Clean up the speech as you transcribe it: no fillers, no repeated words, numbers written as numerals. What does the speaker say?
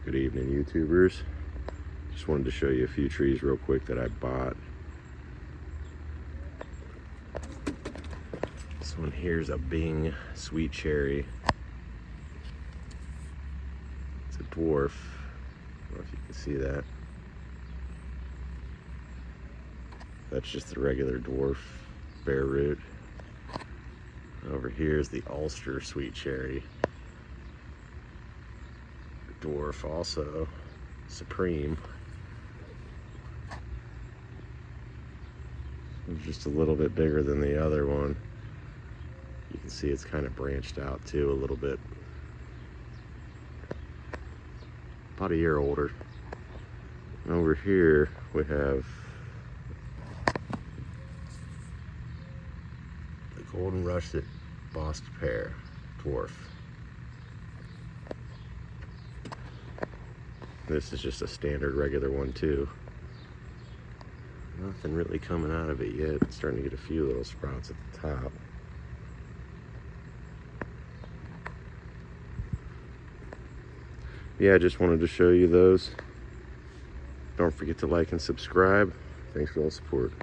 Good evening, YouTubers. Just wanted to show you a few trees real quick that I bought. This one here is a Bing sweet cherry. It's a dwarf. I don't know if you can see that. That's just the regular dwarf bare root. Over here is the Ulster sweet cherry. Dwarf also, supreme. It's just a little bit bigger than the other one. You can see it's kind of branched out too a little bit. About a year older. And over here we have the golden russet Bosc pear dwarf. This is just a standard regular one too. Nothing really coming out of it yet. It's starting to get a few little sprouts at the top. Yeah, I just wanted to show you those. Don't forget to like and subscribe. Thanks for all the support.